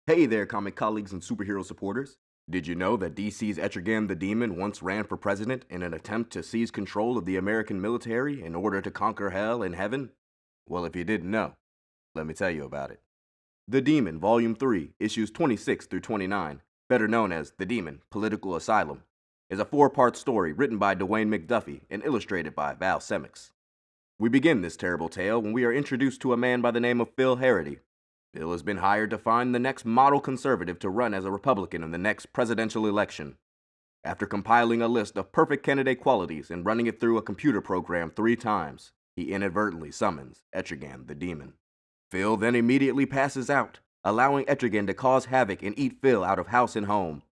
Hey there, comic colleagues and superhero supporters. Did you know that DC's Etrigan the Demon once ran for president in an attempt to seize control of the American military in order to conquer hell and heaven? Well, if you didn't know, let me tell you about it. The Demon, Volume 3, issues 26 through 29, better known as The Demon, Political Asylum, is a four-part story written by Dwayne McDuffie and illustrated by Val Semix. We begin this terrible tale when we are introduced to a man by the name of Phil Harity. Phil has been hired to find the next model conservative to run as a Republican in the next presidential election. After compiling a list of perfect candidate qualities and running it through a computer program 3 times, he inadvertently summons Etrigan the Demon. Phil then immediately passes out, allowing Etrigan to cause havoc and eat Phil out of house and home.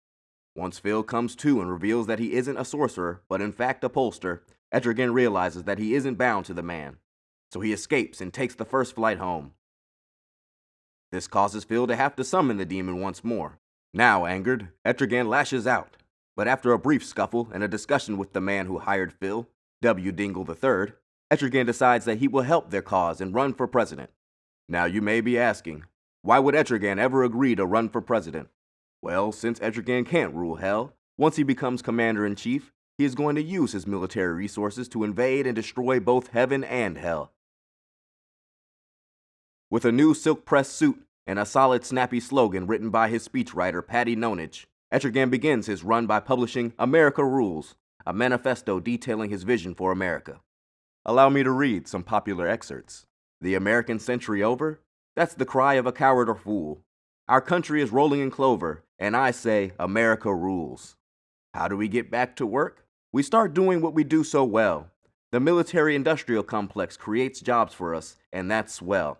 Once Phil comes to and reveals that he isn't a sorcerer, but in fact a pollster, Etrigan realizes that he isn't bound to the man, so he escapes and takes the first flight home. This causes Phil to have to summon the demon once more. Now angered, Etrigan lashes out, but after a brief scuffle and a discussion with the man who hired Phil, W. Dingle III, Etrigan decides that he will help their cause and run for president. Now you may be asking, why would Etrigan ever agree to run for president? Well, since Etrigan can't rule hell, once he becomes commander-in-chief, he is going to use his military resources to invade and destroy both heaven and hell. With a new silk-pressed suit and a solid, snappy slogan written by his speechwriter Patty Nonich, Etrigan begins his run by publishing America Rules, a manifesto detailing his vision for America. Allow me to read some popular excerpts. The American century over? That's the cry of a coward or fool. Our country is rolling in clover, and I say America rules. How do we get back to work? We start doing what we do so well. The military-industrial complex creates jobs for us, and that's swell.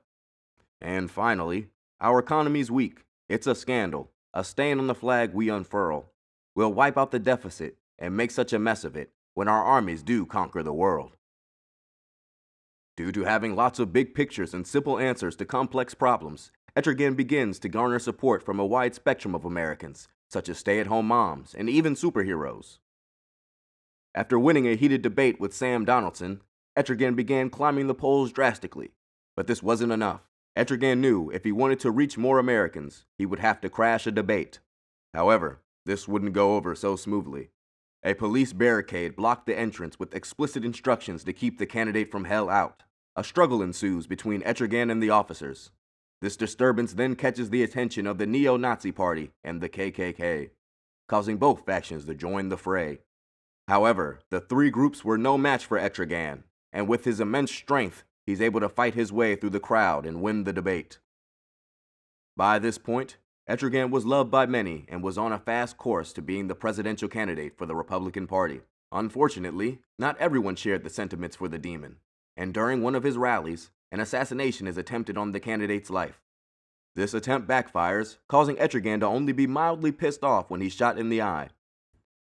And finally, our economy's weak. It's a scandal, a stain on the flag we unfurl. We'll wipe out the deficit and make such a mess of it when our armies do conquer the world. Due to having lots of big pictures and simple answers to complex problems, Etrigan begins to garner support from a wide spectrum of Americans, such as stay-at-home moms and even superheroes. After winning a heated debate with Sam Donaldson, Etrigan began climbing the polls drastically. But this wasn't enough. Etrigan knew if he wanted to reach more Americans, he would have to crash a debate. However, this wouldn't go over so smoothly. A police barricade blocked the entrance with explicit instructions to keep the candidate from hell out. A struggle ensues between Etrigan and the officers. This disturbance then catches the attention of the neo-Nazi party and the KKK, causing both factions to join the fray. However, the three groups were no match for Etrigan, and with his immense strength, he's able to fight his way through the crowd and win the debate. By this point, Etrigan was loved by many and was on a fast course to being the presidential candidate for the Republican Party. Unfortunately, not everyone shared the sentiments for the demon, and during one of his rallies, an assassination is attempted on the candidate's life. This attempt backfires, causing Etrigan to only be mildly pissed off when he's shot in the eye.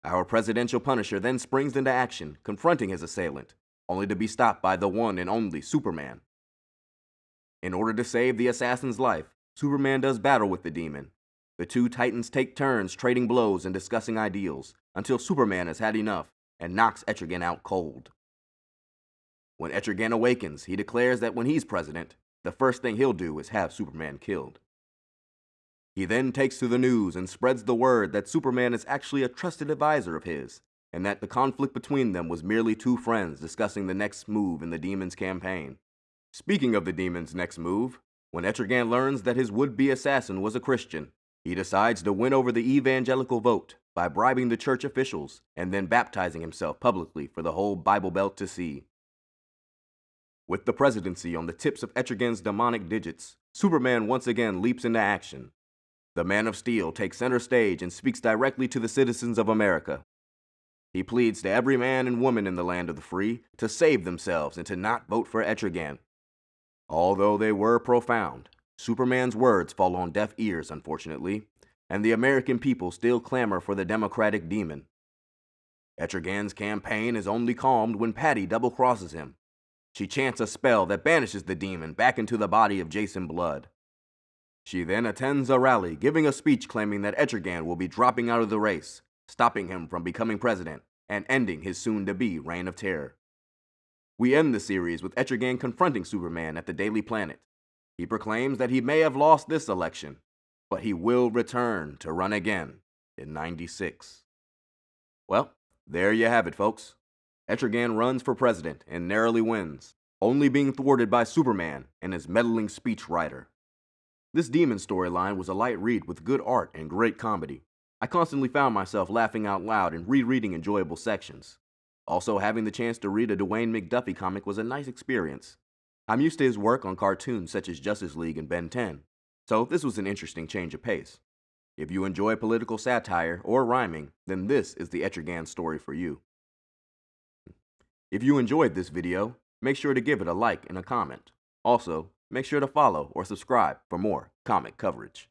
Our presidential Punisher then springs into action, confronting his assailant, only to be stopped by the one and only Superman. In order to save the assassin's life, Superman does battle with the demon. The two titans take turns trading blows and discussing ideals, until Superman has had enough and knocks Etrigan out cold. When Etrigan awakens, he declares that when he's president, the first thing he'll do is have Superman killed. He then takes to the news and spreads the word that Superman is actually a trusted advisor of his, and that the conflict between them was merely two friends discussing the next move in the demon's campaign. Speaking of the demon's next move, when Etrigan learns that his would-be assassin was a Christian, he decides to win over the evangelical vote by bribing the church officials and then baptizing himself publicly for the whole Bible Belt to see. With the presidency on the tips of Etrigan's demonic digits, Superman once again leaps into action. The Man of Steel takes center stage and speaks directly to the citizens of America. He pleads to every man and woman in the land of the free to save themselves and to not vote for Etrigan. Although they were profound, Superman's words fall on deaf ears, unfortunately, and the American people still clamor for the Democratic demon. Etrigan's campaign is only calmed when Patty double-crosses him. She chants a spell that banishes the demon back into the body of Jason Blood. She then attends a rally, giving a speech claiming that Etrigan will be dropping out of the race, stopping him from becoming president, and ending his soon-to-be reign of terror. We end the series with Etrigan confronting Superman at the Daily Planet. He proclaims that he may have lost this election, but he will return to run again in '96. Well, there you have it, folks. Etrigan runs for president and narrowly wins, only being thwarted by Superman and his meddling speechwriter. This demon storyline was a light read with good art and great comedy. I constantly found myself laughing out loud and rereading enjoyable sections. Also, having the chance to read a Dwayne McDuffie comic was a nice experience. I'm used to his work on cartoons such as Justice League and Ben 10, so this was an interesting change of pace. If you enjoy political satire or rhyming, then this is the Etrigan story for you. If you enjoyed this video, make sure to give it a like and a comment. Also, make sure to follow or subscribe for more comic coverage.